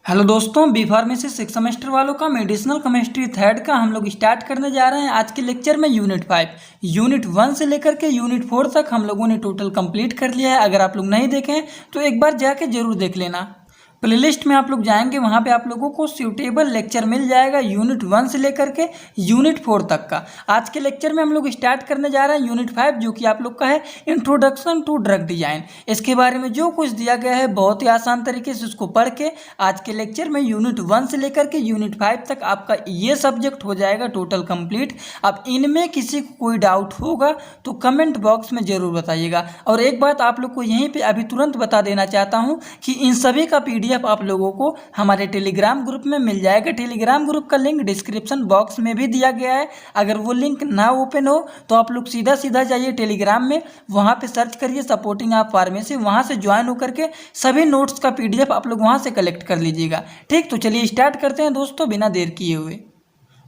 Hello दोस्तों, B pharmacy 6 semester वालों का मेडिसिनल केमिस्ट्री थर्ड का हम लोग स्टार्ट करने जा रहे हैं। आज के लेक्चर में यूनिट 5 यूनिट 1 से लेकर के यूनिट 4 तक हम लोगों ने टोटल कंप्लीट कर लिया है। अगर आप लोग नहीं देखें तो एक बार जाके जरूर देख लेना। प्लेलिस्ट में आप लोग जाएंगे, वहाँ पे आप लोगों को सूटेबल लेक्चर मिल जाएगा यूनिट 1 से लेकर के यूनिट 4 तक का। आज के लेक्चर में हम लोग स्टार्ट करने जा रहे हैं यूनिट 5, जो कि आप लोग का है इंट्रोडक्शन टू ड्रग डिजाइन। इसके बारे में जो कुछ दिया गया है बहुत ही आसान तरीके से उसको पढ़ के आज के लेक्चर में यूनिट 1 से लेकर के यूनिट 5 तक आपका ये सब्जेक्ट हो जाएगा टोटल कंप्लीट। अब इनमें किसी को कोई डाउट होगा तो कमेंट बॉक्स में ज़रूर बताइएगा। और एक बात आप लोग को यहीं पे अभी तुरंत बता देना चाहता हूँ कि इन सभी का PDF आप लोगों को हमारे टेलीग्राम ग्रुप में मिल जाएगा। टेलीग्राम ग्रुप का लिंक डिस्क्रिप्शन बॉक्स में भी दिया गया है। अगर वो लिंक ना ओपन हो तो आप लोग सीधा सीधा जाइए टेलीग्राम में, वहाँ पे सर्च करिए सपोर्टिंग आप फार्मेसी, वहाँ से ज्वाइन होकर के सभी नोट्स का PDF आप लोग वहाँ से कलेक्ट कर लीजिएगा। ठीक, तो चलिए स्टार्ट करते हैं दोस्तों बिना देर किए हुए।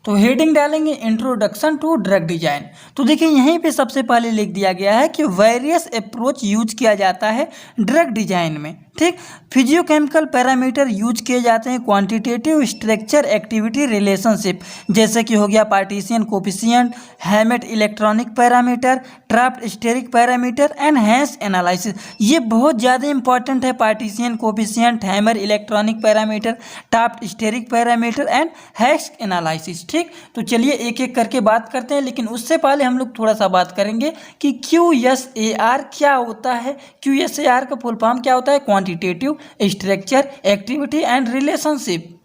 तो हेडिंग डालेंगे इंट्रोडक्शन टू ड्रग डिजाइन। तो देखिए यहीं पे सबसे पहले लिख दिया गया है कि वेरियस अप्रोच यूज किया जाता है ड्रग डिजाइन में। ठीक, फिजियोकेमिकल पैरामीटर यूज किए जाते हैं, क्वांटिटेटिव, स्ट्रक्चर, एक्टिविटी, रिलेशनशिप, जैसे कि हो गया partition coefficient, Hammett electronic parameter, Taft steric parameter and हैश एनालिसिस। ये बहुत ज़्यादा इंपॉर्टेंट है, partition coefficient, Hammett electronic parameter, Taft steric parameter and हैश एनालिसिस। ठीक, तो चलिए एक एक करके बात करते हैं, लेकिन उससे पहले हम लोग थोड़ा सा बात करेंगे कि QSAR क्या होता है। QSAR का फुल फॉर्म क्या होता है? Quantitative, structure, activity and relationship.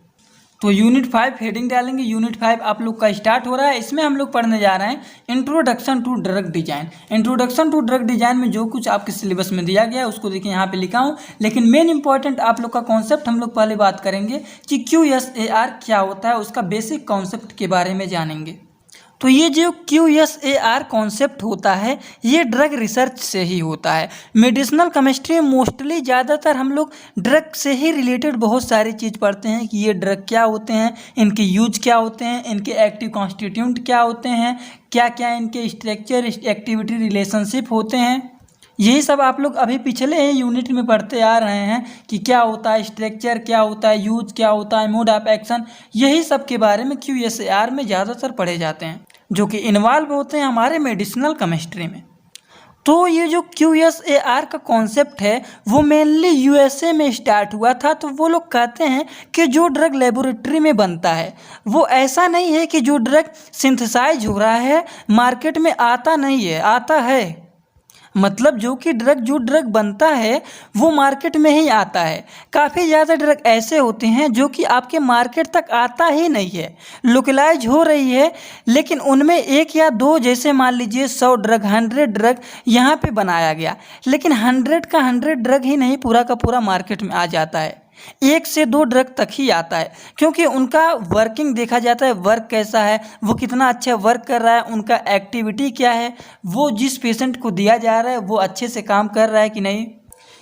तो यूनिट 5 हेडिंग डालेंगे। यूनिट 5 आप लोग का स्टार्ट हो रहा है। इसमें हम लोग पढ़ने जा रहे हैं introduction to drug design. Introduction to drug design में जो कुछ आपके सिलेबस में दिया गया है उसको देखिए यहाँ पे लिखा हूँ, लेकिन मेन इंपॉर्टेंट आप लोग का कॉन्सेप्ट हम लोग पहले बात करेंगे कि QSAR क्या होता है, उसका बेसिक कॉन्सेप्ट के बारे में जानेंगे। तो ये जो QSAR कॉन्सेप्ट होता है ये ड्रग रिसर्च से ही होता है। मेडिसिनल केमिस्ट्री में मोस्टली ज़्यादातर हम लोग ड्रग से ही रिलेटेड बहुत सारी चीज़ पढ़ते हैं कि ये ड्रग क्या होते हैं, इनके यूज क्या होते हैं, इनके एक्टिव कॉन्स्टिट्यूएंट क्या होते हैं, क्या क्या इनके स्ट्रक्चर, एक्टिविटी, रिलेशनशिप होते हैं। यही सब आप लोग अभी पिछले यूनिट में पढ़ते आ रहे हैं कि क्या होता है स्ट्रक्चर, क्या होता है यूज, क्या होता है मोड ऑफ एक्शन। यही सब के बारे में QSAR में ज़्यादातर पढ़े जाते हैं, जो कि इन्वॉल्व होते हैं हमारे मेडिसिनल केमिस्ट्री में। तो ये जो QSAR का कॉन्सेप्ट है वो मेनली USA में स्टार्ट हुआ था। तो वो लोग कहते हैं कि जो ड्रग लेबोरेटरी में बनता है वो ऐसा नहीं है कि जो ड्रग सिंथेसाइज हो रहा है मार्केट में आता नहीं है, आता है। मतलब जो ड्रग बनता है वो मार्केट में ही आता है। काफ़ी ज़्यादा ड्रग ऐसे होते हैं जो कि आपके मार्केट तक आता ही नहीं है, लोकलाइज हो रही है, लेकिन उनमें एक या दो, जैसे मान लीजिए 100 ड्रग, 100 ड्रग यहाँ पे बनाया गया, लेकिन 100 का 100 ड्रग ही नहीं पूरा का पूरा मार्केट में आ जाता है। 1 से 2 ड्रग तक ही आता है, क्योंकि उनका वर्किंग देखा जाता है, वर्क कैसा है, वो कितना अच्छा वर्क कर रहा है, उनका एक्टिविटी क्या है, वो जिस पेशेंट को दिया जा रहा है वो अच्छे से काम कर रहा है कि नहीं।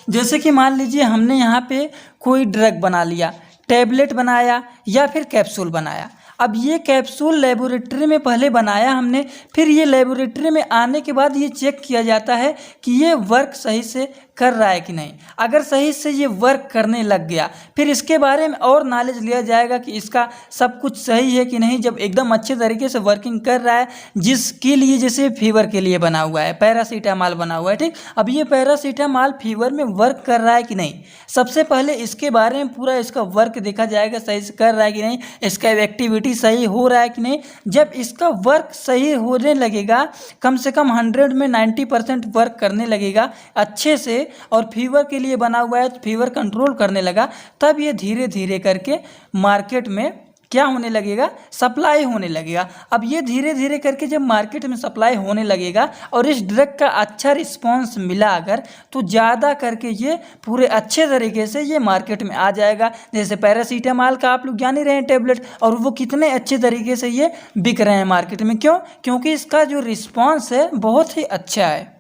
जैसे कि मान लीजिए हमने यहाँ पे कोई ड्रग बना लिया, टैबलेट बनाया या फिर कैप्सूल बनाया। अब ये कैप्सूल लेबोरेटरी में पहले बनाया हमने, फिर ये लेबोरेटरी में आने के बाद ये चेक किया जाता है कि ये वर्क सही से कर रहा है कि नहीं। अगर सही से ये वर्क करने लग गया फिर इसके बारे में और नॉलेज लिया जाएगा कि इसका सब कुछ सही है कि नहीं। जब एकदम अच्छे तरीके से वर्किंग कर रहा है, जिसके लिए जैसे फीवर के लिए बना हुआ है, पैरासीटामॉल बना हुआ है, ठीक, अब ये पैरासीटामॉल फीवर में वर्क कर रहा है कि नहीं, सबसे पहले इसके बारे में पूरा इसका वर्क देखा जाएगा, सही से कर रहा है कि नहीं, इसका एक्टिविटी सही हो रहा है कि नहीं। जब इसका वर्क सही होने लगेगा, कम से कम 100 में 90% वर्क करने लगेगा अच्छे से, और फीवर के लिए बना हुआ है तो फीवर कंट्रोल करने लगा, तब ये धीरे धीरे करके मार्केट में क्या होने लगेगा, सप्लाई होने लगेगा। अब ये धीरे धीरे करके जब मार्केट में सप्लाई होने लगेगा और इस ड्रग का अच्छा रिस्पांस मिला अगर, तो ज़्यादा करके ये पूरे अच्छे तरीके से ये मार्केट में आ जाएगा। जैसे पैरासीटामॉल का आप लोग जान ही रहे हैं टैबलेट, और वो कितने अच्छे तरीके से ये बिक रहे हैं मार्केट में। क्यों? क्योंकि इसका जो रिस्पॉन्स है बहुत ही अच्छा है।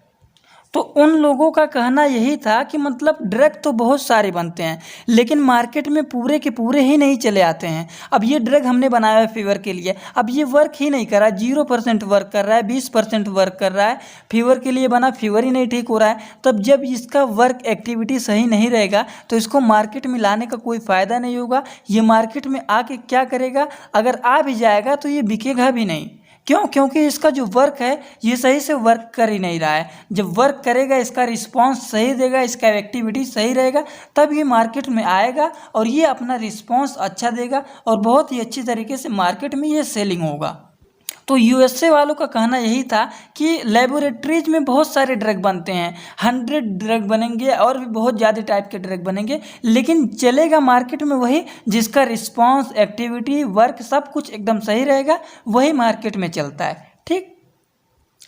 तो उन लोगों का कहना यही था कि मतलब ड्रग तो बहुत सारे बनते हैं लेकिन मार्केट में पूरे के पूरे ही नहीं चले आते हैं। अब ये ड्रग हमने बनाया है फीवर के लिए, अब ये वर्क ही नहीं कर रहा है, 0% वर्क कर रहा है, 20% वर्क कर रहा है। फीवर के लिए बना, फीवर ही नहीं ठीक हो रहा है। तब जब इसका वर्क एक्टिविटी सही नहीं रहेगा तो इसको मार्केट में लाने का कोई फ़ायदा नहीं होगा। ये मार्केट में आके क्या करेगा, अगर आ भी जाएगा तो ये बिकेगा भी नहीं। क्यों? क्योंकि इसका जो वर्क है ये सही से वर्क कर ही नहीं रहा है। जब वर्क करेगा, इसका रिस्पांस सही देगा, इसका एक्टिविटी सही रहेगा, तब ये मार्केट में आएगा और ये अपना रिस्पांस अच्छा देगा और बहुत ही अच्छी तरीके से मार्केट में ये सेलिंग होगा। तो यूएसए वालों का कहना यही था कि लेबोरेटरीज में बहुत सारे ड्रग बनते हैं, 100 ड्रग बनेंगे और भी बहुत ज़्यादा टाइप के ड्रग बनेंगे, लेकिन चलेगा मार्केट में वही जिसका रिस्पांस, एक्टिविटी, वर्क सब कुछ एकदम सही रहेगा, वही मार्केट में चलता है। ठीक,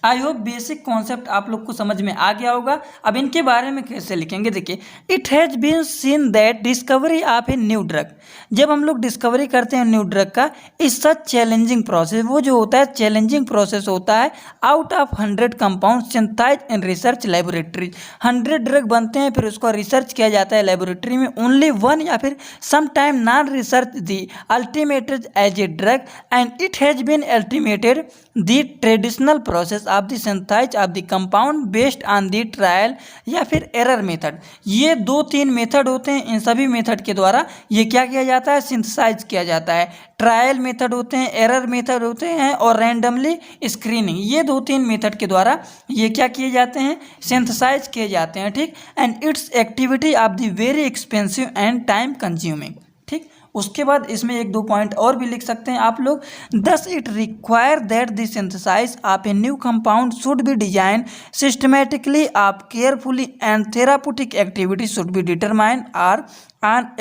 आई होप बेसिक कॉन्सेप्ट आप लोग को समझ में आ गया होगा। अब इनके बारे में कैसे लिखेंगे, देखिए, it has been seen that discovery of a new drug, जब हम लोग डिस्कवरी करते हैं न्यू ड्रग का, इस सच चैलेंजिंग प्रोसेस, वो जो होता है चैलेंजिंग प्रोसेस होता है, out of 100 compound synthesised in research laboratory, 100 drug बनते हैं, फिर उसका रिसर्च किया जाता है लेबोरेटरी में, ओनली वन या फिर some time non research the ultimated as a drug and it has been ultimated the traditional process of the synthesise of the compound based on the trial या फिर error method. ये 2-3 method होते हैं, इन सभी method के द्वारा ये क्या किया जाता है, सिंथेसाइज किया जाता है। ट्रायल मेथड होते हैं, एरर मेथड होते हैं और रैंडमली स्क्रीनिंग, ये 2-3 मेथड के द्वारा ये क्या किए जाते हैं, सिंथेसाइज किए जाते हैं। ठीक, and it's activity of the very expensive and time consuming. ठीक, उसके बाद इसमें 1-2 पॉइंट और भी लिख सकते हैं आप लोग, thus it require that the synthesise of a new compound should be design systematically of carefully and therapeutic activity should be determined are on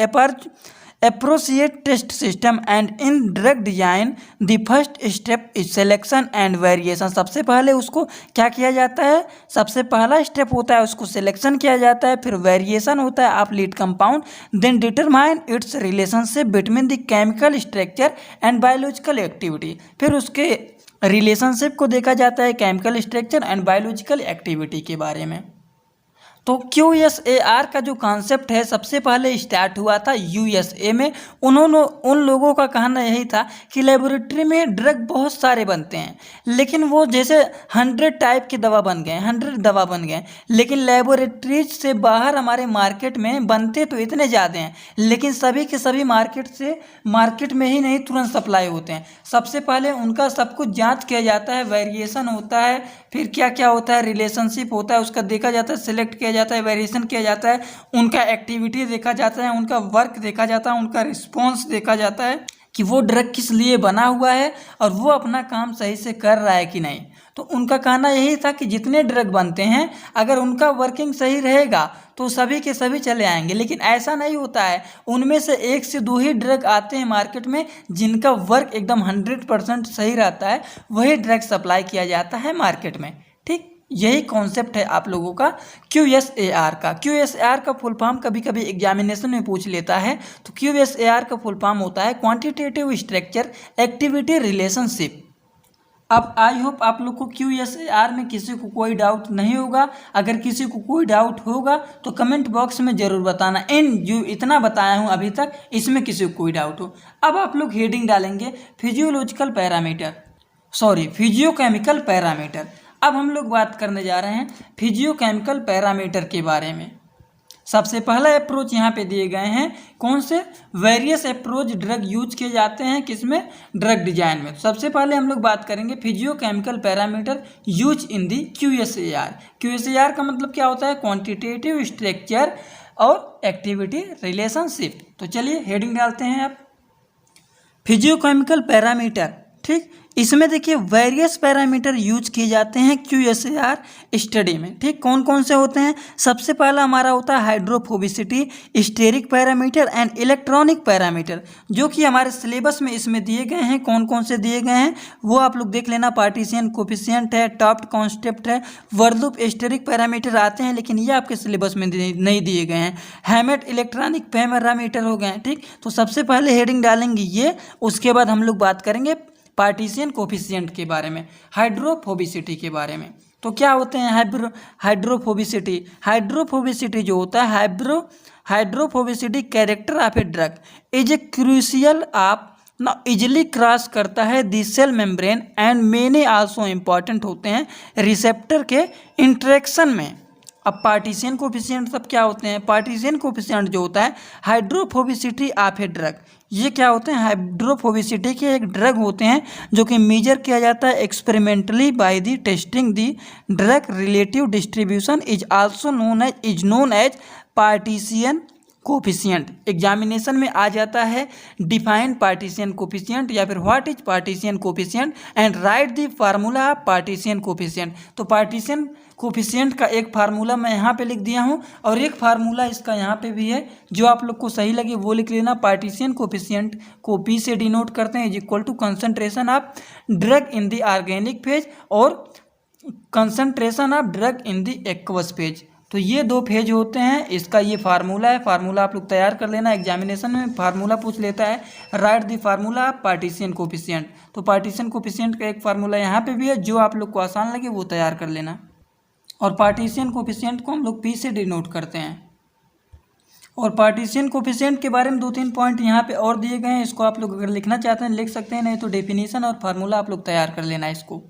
appropriate test system and in drug design the first step is selection and variation। सबसे पहले उसको क्या किया जाता है, सबसे पहला step होता है उसको सिलेक्शन किया जाता है, फिर वेरिएशन होता है of lead compound, then determine its relationship between the chemical structure and biological activity, फिर उसके रिलेशनशिप को देखा जाता है chemical structure and biological activity के बारे में। तो QSAR का जो कॉन्सेप्ट है सबसे पहले स्टार्ट हुआ था USA में। उन लोगों का कहना यही था कि लेबोरेटरी में ड्रग बहुत सारे बनते हैं, लेकिन वो जैसे 100 टाइप की दवा बन गए, 100 दवा बन गए, लेकिन लेबोरेटरीज से बाहर हमारे मार्केट में बनते तो इतने ज़्यादा हैं, लेकिन सभी के सभी मार्केट में ही नहीं तुरंत सप्लाई होते हैं। सबसे पहले उनका सब कुछ जाँच किया जाता है, वेरिएशन होता है, फिर क्या क्या होता है, रिलेशनशिप होता है, उसका देखा जाता है, सिलेक्ट किया जाता है, वेरिएशन किया जाता है, उनका एक्टिविटी देखा जाता है, उनका वर्क देखा जाता है, उनका रिस्पॉन्स देखा जाता है कि वो ड्रग किस लिए बना हुआ है और वो अपना काम सही से कर रहा है कि नहीं। तो उनका कहना यही था कि जितने ड्रग बनते हैं अगर उनका वर्किंग सही रहेगा तो सभी के सभी चले आएंगे, लेकिन ऐसा नहीं होता है। उनमें से 1 से 2 ही ड्रग आते हैं मार्केट में जिनका वर्क एकदम 100% सही रहता है, वही ड्रग सप्लाई किया जाता है मार्केट में। ठीक, यही कॉन्सेप्ट है आप लोगों का QSAR का। QSAR का फुल फॉर्म कभी कभी एग्जामिनेशन में पूछ लेता है। तो QSAR का फुल फॉर्म होता है क्वांटिटेटिव स्ट्रक्चर एक्टिविटी रिलेशनशिप। अब आई होप आप लोग को QSAR में किसी को कोई डाउट नहीं होगा। अगर किसी को कोई डाउट होगा तो कमेंट बॉक्स में ज़रूर बताना। जो इतना बताया हूँ अभी तक इसमें किसी को कोई डाउट हो। अब आप लोग हेडिंग डालेंगे फिजियोकेमिकल पैरामीटर। अब हम लोग बात करने जा रहे हैं फिजियोकेमिकल पैरामीटर के बारे में। सबसे पहला अप्रोच यहाँ पे दिए गए हैं, कौन से, वेरियस अप्रोच ड्रग यूज किए जाते हैं किसमें, ड्रग डिजाइन में। सबसे पहले हम लोग बात करेंगे physicochemical parameter use in the QSAR। QSAR का मतलब क्या होता है, क्वांटिटेटिव स्ट्रक्चर और एक्टिविटी रिलेशनशिप। तो चलिए हेडिंग डालते हैं आप, फिजियोकेमिकल पैरामीटर। ठीक, इसमें देखिए वेरियस पैरामीटर यूज किए जाते हैं QSAR स्टडी में। ठीक, कौन कौन से होते हैं, सबसे पहला हमारा होता है hydrophobicity, steric parameter and electronic parameter, जो कि हमारे सिलेबस में इसमें दिए गए हैं। कौन कौन से दिए गए हैं वो आप लोग देख लेना, पार्टीशियन कोफिशिएंट है, टॉप्ड कॉन्सेप्ट है, वर्लूप स्टेरिक पैरामीटर आते हैं, लेकिन ये आपके सिलेबस में नहीं दिए गए हैं। हैमेट इलेक्ट्रॉनिक पैरामीटर हो गए। ठीक, तो सबसे पहले हेडिंग डालेंगे ये, उसके बाद हम लोग बात करेंगे पार्टीशियन कोफिशिएंट के बारे में, हाइड्रोफोबिसिटी के बारे में। तो क्या होते हैं हाइड्रोफोबिसिटी। हाइड्रोफोबिसिटी जो होता है hydrophobicity character of a drug is a crucial of ना इजिली क्रॉस करता है the cell membrane and many also important होते हैं रिसेप्टर के इंटरेक्शन में। अब पार्टीशन कोफिशिएंट सब क्या होते हैं। पार्टीशन कोफिशिएंट जो होता है हाइड्रोफोबिसिटी ऑफ ए ड्रग, ये क्या होते हैं हाइड्रोफोबिसिटी के एक ड्रग होते हैं जो कि मेजर किया जाता है experimentally by the testing the drug relative distribution is also known as partition coefficient. Examination में आ जाता है डिफाइन पार्टीशन कोफिशिएंट या फिर what is partition coefficient and write the formula of partition coefficient. तो पार्टीशन कोफिशिएंट का एक formula मैं यहाँ पे लिख दिया हूँ और एक फार्मूला इसका यहाँ पे भी है, जो आप लोग को सही लगे वो लिख लेना। पार्टीशन कोफिशिएंट को P से डिनोट करते हैं is equal to concentration of drug in the organic phase और concentration of drug in the aqueous phase. तो ये दो फेज होते हैं, इसका ये फार्मूला है। फार्मूला आप लोग तैयार कर लेना, एग्जामिनेशन में फार्मूला पूछ लेता है right the formula partition coefficient. तो पार्टीशन कोफिशिएंट का एक फार्मूला यहाँ पे भी है, जो आप लोग को आसान लगे वो तैयार कर लेना। और पार्टीशन कोफिशिएंट को हम लोग P से डिनोट करते हैं। और पार्टीशन कोफिशिएंट के बारे में 2-3 पॉइंट यहाँ पे और दिए गए हैं, इसको आप लोग अगर लिखना चाहते हैं लिख सकते हैं, नहीं तो डेफिनेशन और फार्मूला आप लोग तैयार कर लेना इसको।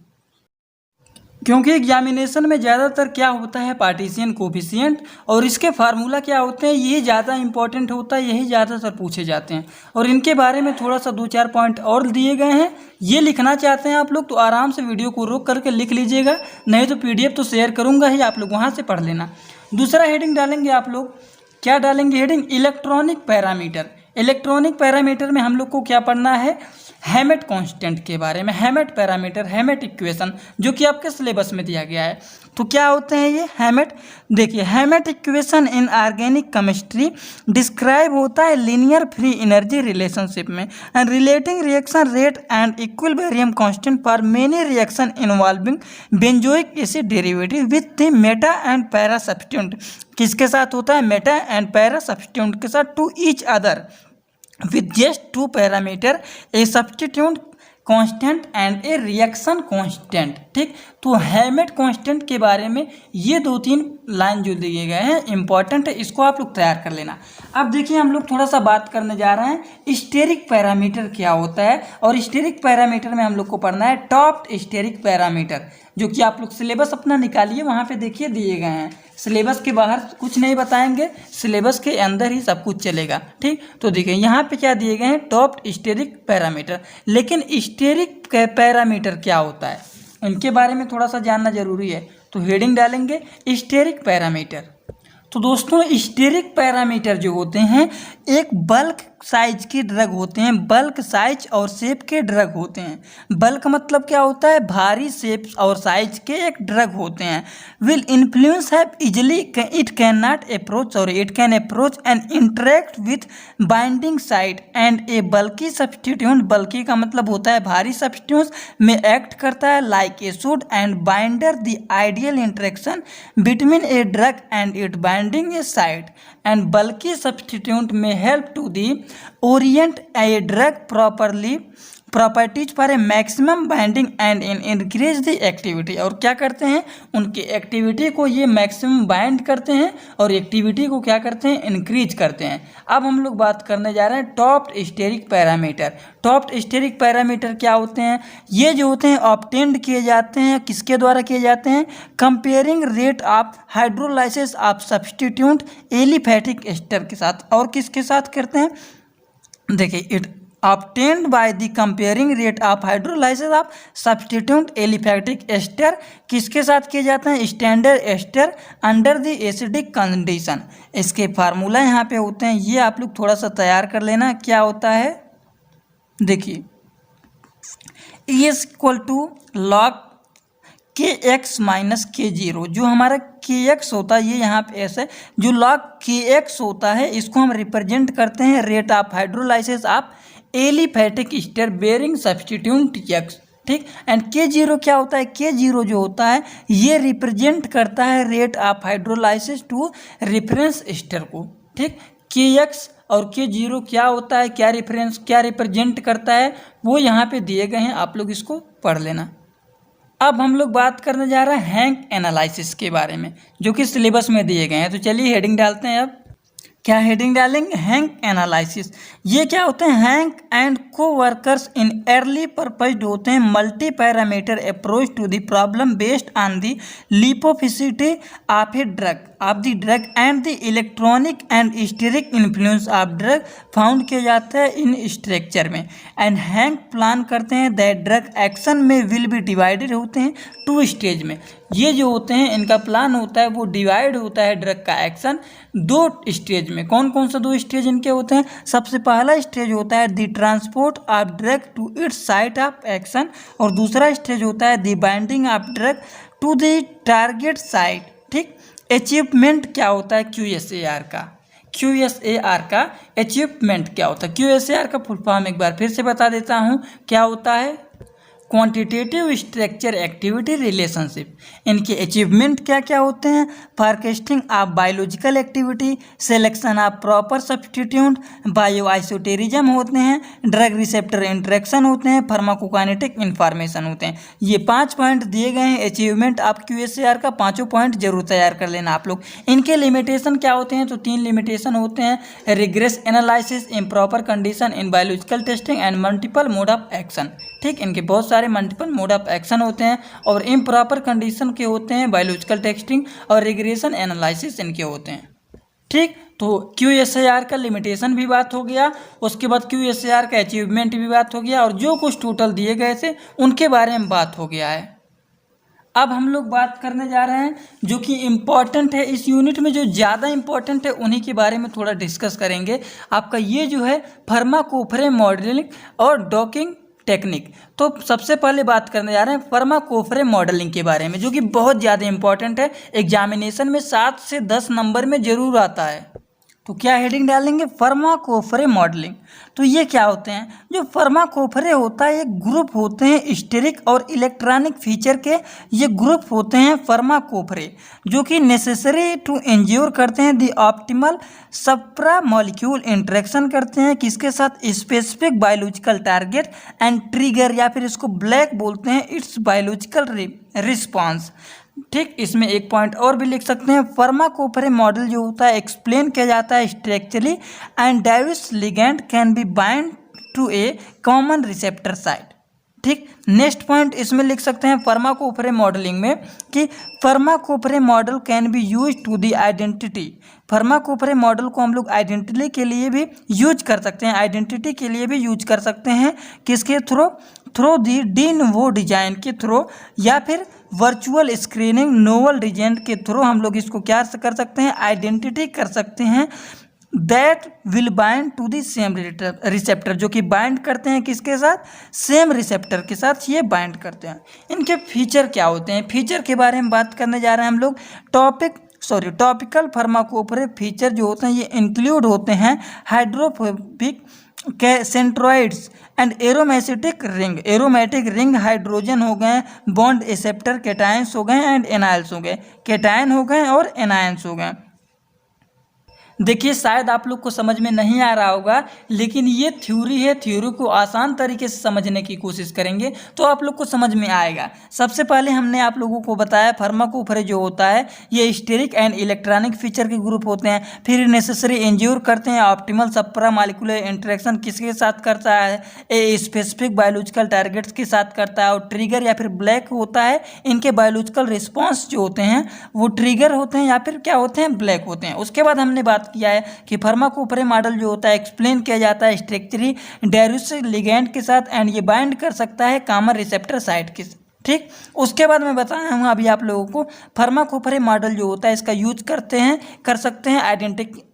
क्योंकि एग्जामिनेशन में ज़्यादातर क्या होता है पार्टीशन कोफिशिएंट और इसके फार्मूला क्या होते हैं, ये ज़्यादा इंपॉर्टेंट होता है, यही ज़्यादातर पूछे जाते हैं। और इनके बारे में थोड़ा सा 2-4 पॉइंट और दिए गए हैं, ये लिखना चाहते हैं आप लोग तो आराम से वीडियो को रोक करके लिख लीजिएगा, नहीं तो PDF तो शेयर करूँगा ही, आप लोग वहाँ से पढ़ लेना। दूसरा हेडिंग डालेंगे आप लोग, क्या डालेंगे heading electronic parameter. Electronic parameter में हम लोग को क्या पढ़ना है, हैमेट कांस्टेंट के बारे में, हैमेट पैरामीटर, हैमेट इक्वेशन, जो कि आपके सिलेबस में दिया गया है। तो क्या होते हैं ये हैमेट, देखिए हैमेट equation in organic chemistry describe होता है लीनियर फ्री एनर्जी रिलेशनशिप में and relating reaction rate and equilibrium constant for many reaction involving benzoic acid derivative with the Meta and para substituent. किसके साथ होता है, मेटा एंड पैरा सब्स्टिट्यूएंट के साथ, to each other with just 2 parameter, a substituent constant and a reaction constant। ठीक, तो हैमेट constant के बारे में ये 2-3 लाइन जो दिए गए हैं इंपॉर्टेंट है, इसको आप लोग तैयार कर लेना। अब देखिए हम लोग थोड़ा सा बात करने जा रहे हैं स्टेरिक पैरामीटर क्या होता है, और स्टेरिक पैरामीटर में हम लोग को पढ़ना है टॉप स्टेरिक पैरामीटर, जो कि आप लोग सिलेबस अपना निकालिए, वहाँ पे देखिए दिए गए हैं। सिलेबस के बाहर कुछ नहीं बताएंगे, सिलेबस के अंदर ही सब कुछ चलेगा। ठीक, तो देखिए यहाँ पे क्या दिए गए हैं, टॉप स्टेरिक पैरामीटर। लेकिन स्टेरिक पैरामीटर क्या होता है, इनके बारे में थोड़ा सा जानना जरूरी है, तो हेडिंग डालेंगे स्टेरिक पैरामीटर। तो दोस्तों स्टेरिक पैरामीटर जो होते हैं एक बल्क साइज के ड्रग होते हैं, बल्क साइज और शेप के ड्रग होते हैं। बल्क मतलब क्या होता है, भारी शेप और साइज के एक ड्रग होते हैं। Will influence have easily, it can not approach और it can approach and interact with binding site and a bulky substituent. Bulky का मतलब होता है भारी सब्स्टिट्यूएंट्स में एक्ट करता है like a should and binder the ideal interaction between a drug and it binding a site and bulky substituent में help to the orient a drug properties for a maximum binding and increase the activity। और क्या करते हैं, उनकी activity को ये maximum bind करते हैं और एक्टिविटी को क्या करते हैं, इंक्रीज करते हैं। अब हम लोग बात करने जा रहे हैं Taft steric parameter. Taft steric parameter क्या होते हैं, ये जो होते हैं ऑब्टेन्ड किए जाते हैं, किसके द्वारा किए जाते हैं, comparing rate of hydrolysis of substituent aliphatic ester के साथ। और किसके साथ करते हैं, देखिए it obtained by the comparing rate of hydrolysis of substituent aliphatic ester किसके साथ किए जाते हैं, standard ester under the acidic condition. इसके फार्मूला यहाँ पे होते हैं, ये आप लोग थोड़ा सा तैयार कर लेना। क्या होता है, देखिए E is equal to log KX minus K0। जो हमारा KX होता है ये यहाँ पे ऐसे, जो log KX होता है इसको हम रिप्रेजेंट करते हैं rate of hydrolysis of aliphatic ester bearing substituent X। ठीक, एंड K0 क्या होता है, K0 जो होता है ये रिप्रेजेंट करता है rate of hydrolysis to reference ester को। ठीक, KX और K0 क्या होता है, क्या रेफरेंस क्या रिप्रेजेंट करता है, वो यहाँ पे दिए गए हैं, आप लोग इसको पढ़ लेना। अब हम लोग बात करने जा रहे हैं हैंक एनालिसिस के बारे में, जो कि सिलेबस में दिए गए हैं। तो चलिए हेडिंग डालते हैं। अब क्या हेडिंग डालेंगे? Hansch analysis. ये क्या होते हैं? Hansch and coworkers in early purposed होते हैं multi parameter approach to the problem based on the lipophilicity of a drug and the electronic and steric influence of drug found किया जाता है इन स्ट्रक्चर में। एंड हैंक प्लान करते हैं that drug action में will be divided होते हैं 2 stage में। ये जो होते हैं इनका प्लान होता है वो डिवाइड होता है ड्रग का एक्शन 2 स्टेज में। कौन कौन सा 2 स्टेज इनके होते हैं? सबसे पहला स्टेज होता है the transport of drug to its site of action, और दूसरा स्टेज होता है the binding of drug to the target site. ठीक, अचीवमेंट क्या होता है QSAR का? QSAR का अचीवमेंट क्या होता है? QSAR का फुल फॉर्म एक बार फिर से बता देता हूँ, क्या होता है? Quantitative structure activity relationship. इनके अचीवमेंट क्या क्या होते हैं? Forecasting of biological activity, selection of proper substitute, bio isosterism होते हैं, ड्रग रिसेप्टर इंटरेक्शन होते हैं, फार्माकोकाइनेटिक इंफॉर्मेशन होते हैं। ये 5 पॉइंट दिए गए हैं अचीवमेंट आप QSAR का। 5 पॉइंट जरूर तैयार कर लेना आप लोग। इनके लिमिटेशन क्या होते हैं? तो 3 लिमिटेशन होते हैं। Regress analysis, improper condition in biological testing and multiple mode of action. ठीक, इनके बहुत सारे मल्टीपल मोड ऑफ एक्शन होते हैं और इम्प्रॉपर कंडीशन के होते हैं बायोलॉजिकल टेस्टिंग, और रिग्रेशन एनालिसिस इनके होते हैं। ठीक, तो QSAR का लिमिटेशन भी बात हो गया, उसके बाद QSAR का अचीवमेंट भी बात हो गया, और जो कुछ टोटल दिए गए थे उनके बारे में बात हो गया है। अब हम लोग बात करने जा रहे हैं जो कि इम्पॉर्टेंट है इस यूनिट में, जो ज़्यादा इम्पॉर्टेंट है उन्हीं के बारे में थोड़ा डिस्कस करेंगे। आपका ये जो है फार्माकोफोरे मॉडलिंग और डॉकिंग टेक्निक। तो सबसे पहले बात करने जा रहे हैं फार्माकोफोरे मॉडलिंग के बारे में, जो कि बहुत ज़्यादा इंपॉर्टेंट है। एग्जामिनेशन में 7 से 10 नंबर में जरूर आता है। तो क्या हेडिंग डालेंगे? फार्माकोफोरे मॉडलिंग। तो ये क्या होते हैं? जो फार्माकोफोरे होता है, एक ग्रुप होते हैं स्टेरिक और इलेक्ट्रॉनिक फीचर के, ये ग्रुप होते हैं फार्माकोफोरे, जो कि नेसेसरी टू एंज्योर करते हैं the optimal Sapra molecule interaction करते हैं किसके साथ? Specific biological target and trigger, या फिर इसको ब्लैक बोलते हैं, इट्स बायोलॉजिकल रिस्पॉन्स। ठीक, इसमें एक पॉइंट और भी लिख सकते हैं। फार्माकोफोरे मॉडल जो होता है एक्सप्लेन किया जाता है structurally and diverse ligand can be bind to a common receptor site. ठीक, नेक्स्ट पॉइंट इसमें लिख सकते हैं फार्माकोफोरे मॉडलिंग में कि pharmacophore model can be use to the identity. Pharmacophore model को हम लोग आइडेंटिटी के लिए भी यूज कर सकते हैं, आइडेंटिटी के लिए भी यूज कर सकते हैं। किसके through the de novo design के थ्रू, या फिर वर्चुअल स्क्रीनिंग नोवल डिजाइन के थ्रू हम लोग इसको क्या कर सकते हैं? आइडेंटिटी कर सकते हैं। That will bind to the same receptor, जो कि बाइंड करते हैं किसके साथ? सेम रिसेप्टर के साथ ये बाइंड करते हैं। इनके फीचर क्या होते हैं? फीचर के बारे में बात करने जा रहे हैं हम लोग। टॉपिकल फार्माकोफोरे फीचर जो होते हैं ये इंक्लूड होते हैं hydrophobic centroids and aromatic ring, hydrogen हो गए, बॉन्ड एक्सेप्टर कैटायंस हो गए एंड एनायल्स हो गए, कैटायन हो गए और एनायंस हो गए। देखिए शायद आप लोग को समझ में नहीं आ रहा होगा, लेकिन ये थ्योरी है, थ्योरी को आसान तरीके से समझने की कोशिश करेंगे तो आप लोग को समझ में आएगा। सबसे पहले हमने आप लोगों को बताया फार्माकोफोरे जो होता है ये स्टेरिक एंड इलेक्ट्रॉनिक फीचर के ग्रुप होते हैं। फिर नेसेसरी एंज्योर करते हैं ऑप्टिमल सप्रा मॉलिक्यूलर इंटरेक्शन किसके साथ करता है? ए स्पेसिफिक बायोलॉजिकल टारगेट्स के साथ करता है। और ट्रिगर या फिर ब्लैक होता है, इनके बायोलॉजिकल रिस्पॉन्स जो होते हैं वो ट्रिगर होते हैं या फिर क्या होते हैं? ब्लैक होते हैं। उसके बाद हमने बात किया है कि फार्माकोफोरे मॉडल जो होता है एक्सप्लेन किया जाता है स्ट्रक्चरली डाइवर्स लिगेंड के साथ एंड ये बाइंड कर सकता है कॉमन रिसेप्टर साइट के। ठीक, उसके बाद मैं बताया हूँ अभी आप लोगों को फार्माकोफोरे मॉडल जो होता है इसका यूज कर सकते हैं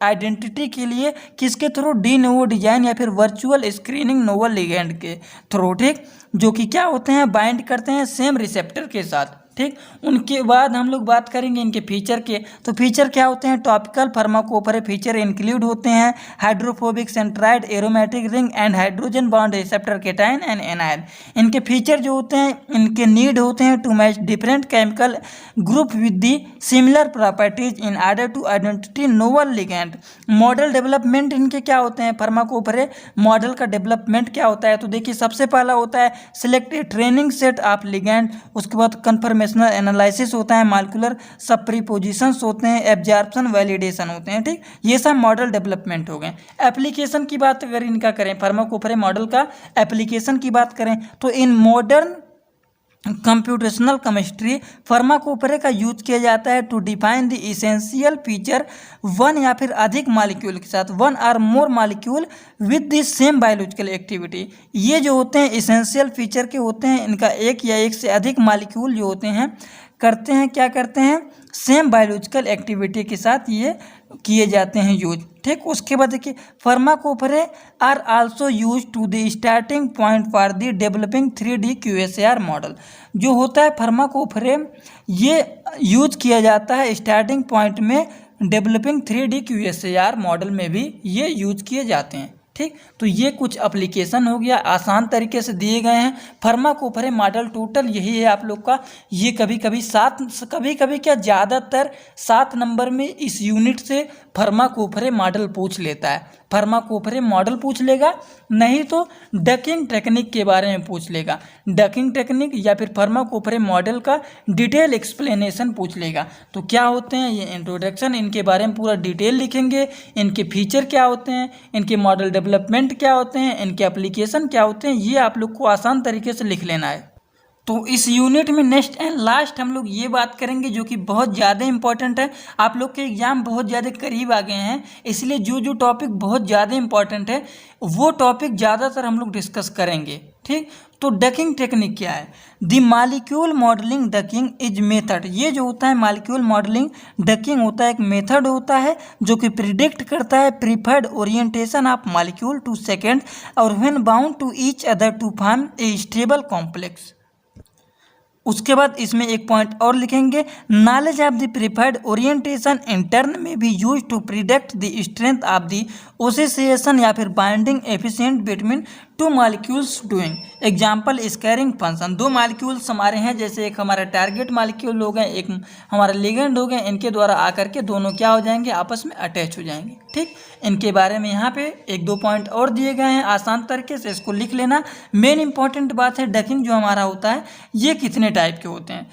आइडेंटिटी के लिए किसके थ्रू? डी नोवो डिजाइन या फिर वर्चुअल स्क्रीनिंग नोवल लिगेंड के थ्रू। ठीक, जो कि क्या होते हैं? बाइंड करते हैं सेम रिसेप्टर के साथ। ठीक। उनके बाद हम लोग बात करेंगे इनके फीचर के। तो फीचर क्या होते हैं, टॉपिकल फार्माकोफोरे फीचर इंक्लूड होते हैं hydrophobic centroid aromatic ring and hydrogen bond receptor cation and anion. इनके फीचर जो होते हैं, इनके नीड होते हैं to match different chemical group with the similar properties in order to identity novel ligand. Model development इनके क्या होते हैं, फार्माकोफोरे मॉडल का डेवलपमेंट क्या होता है, तो देखिए सबसे पहला होता है select A training set of ligand, उसके बाद कन्फर्मेशनल एनालिसिस होता है, मॉलिक्यूलर सप्रीपोजिशंस होते हैं, एब्जॉर्प्शन वैलिडेशन होते हैं। ठीक, ये सब मॉडल डेवलपमेंट हो गए। एप्लीकेशन की बात अगर इनका करें, फार्माकोफोरे मॉडल का एप्लीकेशन की बात करें तो in modern computational chemistry pharmacophore का यूज किया जाता है to define the essential feature one या फिर अधिक मॉलिक्यूल के साथ, one or more molecule with the same biological activity. ये जो होते हैं इसेंशियल फीचर के होते हैं, इनका एक या एक से अधिक मॉलिक्यूल जो होते हैं करते हैं, क्या करते हैं, सेम बायोलॉजिकल एक्टिविटी के साथ ये किए जाते हैं यूज। ठीक, उसके बाद देखिए pharmacophore are also use to the starting point for the developing 3D QSAR model. जो होता है फार्माकोफोरे ये यूज किया जाता है स्टार्टिंग पॉइंट में डेवलपिंग 3D QSAR मॉडल में भी ये यूज किए जाते हैं। ठीक, तो ये कुछ एप्लीकेशन हो गया, आसान तरीके से दिए गए हैं। फार्माकोफोरे मॉडल टोटल यही है आप लोग का। ये कभी कभी क्या ज़्यादातर 7 नंबर में इस यूनिट से फार्माकोफोरे मॉडल पूछ लेता है। फार्माकोफोरे मॉडल पूछ लेगा, नहीं तो डकिंग टेक्निक के बारे में पूछ लेगा। डकिंग टेक्निक या फिर फार्माकोफोरे मॉडल का डिटेल एक्सप्लेनेशन पूछ लेगा। तो क्या होते हैं ये इंट्रोडक्शन, इनके बारे में पूरा डिटेल लिखेंगे, इनके फीचर क्या होते हैं, इनके मॉडल डेवलपमेंट क्या होते हैं, इनके एप्लीकेशन क्या होते हैं, ये आप लोग को आसान तरीके से लिख लेना है। तो इस यूनिट में नेक्स्ट एंड लास्ट हम लोग ये बात करेंगे जो कि बहुत ज़्यादा इंपॉर्टेंट है। आप लोग के एग्जाम बहुत ज़्यादा करीब आ गए हैं, इसलिए जो टॉपिक बहुत ज़्यादा इंपॉर्टेंट है वो टॉपिक ज़्यादातर हम लोग डिस्कस करेंगे। ठीक, तो डकिंग टेक्निक क्या है, the molecule modelling ducking is method. ये जो होता है मॉलिक्यूल मॉडलिंग डकिंग होता है एक मेथड होता है जो कि प्रिडिक्ट करता है preferred orientation of molecule to second और when bound to each other to form a stable complex. उसके बाद इसमें एक पॉइंट और लिखेंगे, knowledge of the preferred orientation in turn में भी use to predict the strength of the association या फिर binding efficient between two molecules doing example scoring function. दो मॉलिक्यूल्स हमारे हैं, जैसे एक हमारा टारगेट मॉलिक्यूल हो गए, एक हमारा लिगेंड हो गए, इनके द्वारा आकर के दोनों क्या हो जाएंगे, आपस में अटैच हो जाएंगे। ठीक, इनके बारे में यहाँ पे 1-2 पॉइंट और दिए गए हैं, आसान तरीके से इसको लिख लेना। मेन इंपॉर्टेंट बात है डकिंग जो हमारा होता है ये कितने टाइप के होते हैं।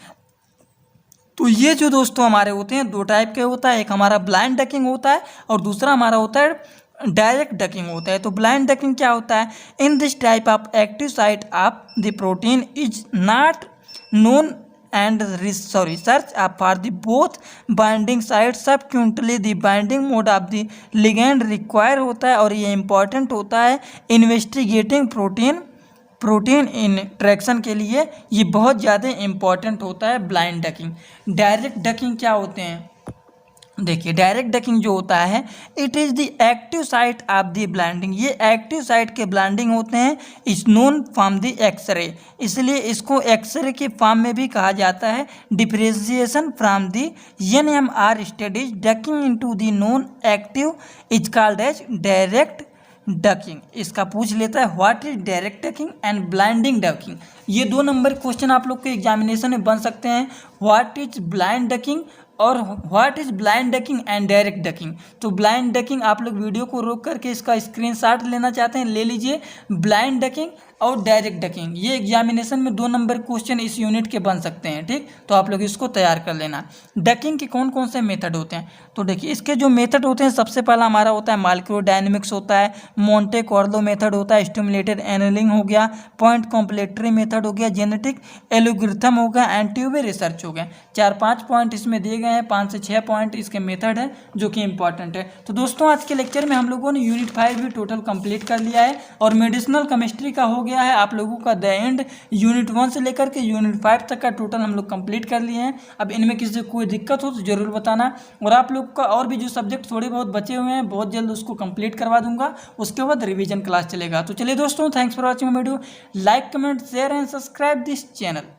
तो ये जो दोस्तों हमारे होते हैं 2 टाइप के होता है, एक हमारा ब्लाइंड डकिंग होता है और दूसरा हमारा होता है डायरेक्ट डकिंग होता है। तो ब्लाइंड डकिंग क्या होता है, in this type of active site of the protein is not known and search for the both binding sites subsequently the binding mode of the ligand require होता है और ये important होता है investigating प्रोटीन इंट्रैक्शन के लिए, ये बहुत ज़्यादा इंपॉर्टेंट होता है ब्लाइंड डकिंग। डायरेक्ट डकिंग क्या होते हैं, देखिए डायरेक्ट डकिंग जो होता है it is the active site of the binding, ये एक्टिव साइट के ब्लाइंडिंग होते हैं, is known from the X-ray, इसलिए इसको एक्सरे के फॉर्म में भी कहा जाता है। Differentiation from the NMR studies docking into the non active is called as direct docking. इसका पूछ लेता है what is direct docking and binding docking. ये 2 नंबर क्वेश्चन आप लोग के एग्जामिनेशन में बन सकते हैं, व्हाट इज ब्लाइंड डकिंग और what is blind ducking and direct ducking. तो ब्लाइंड डकिंग आप लोग वीडियो को रोक करके इसका स्क्रीनशॉट लेना चाहते हैं ले लीजिए, ब्लाइंड डकिंग और डायरेक्ट डकिंग ये एग्जामिनेशन में 2 नंबर क्वेश्चन इस यूनिट के बन सकते हैं। ठीक, तो आप लोग इसको तैयार कर लेना। डकिंग के कौन कौन से मेथड होते हैं, तो देखिए इसके जो मेथड होते हैं सबसे पहला हमारा होता है माइक्रोडायनेमिक्स होता है, मोंटे कार्लो मेथड होता है, स्टिमुलेटेड एनेलिंग हो गया, पॉइंट कॉम्प्लेटरी मेथड हो गया, जेनेटिक एल्गोरिथम हो गया, एंटीवे रिसर्च हो गया। 4-5 पॉइंट इसमें दिए गए हैं, 5 से 6 पॉइंट इसके मेथड है जो कि इंपॉर्टेंट है। तो दोस्तों आज के लेक्चर में हम लोगों ने यूनिट 5 भी टोटल कंप्लीट कर लिया है और मेडिसिनल केमिस्ट्री का हो गया है आप लोगों का द एंड। यूनिट 1 से लेकर के यूनिट 5 तक का टोटल हम लोग कंप्लीट कर लिए हैं। अब इनमें किसी कोई दिक्कत हो तो जरूर बताना, और आप लोग का और भी जो सब्जेक्ट थोड़े बहुत बचे हुए हैं बहुत जल्द उसको कंप्लीट करवा दूंगा, उसके बाद रिवीजन क्लास चलेगा। तो चलिए दोस्तों, thanks for watching video, like comment share and subscribe this channel.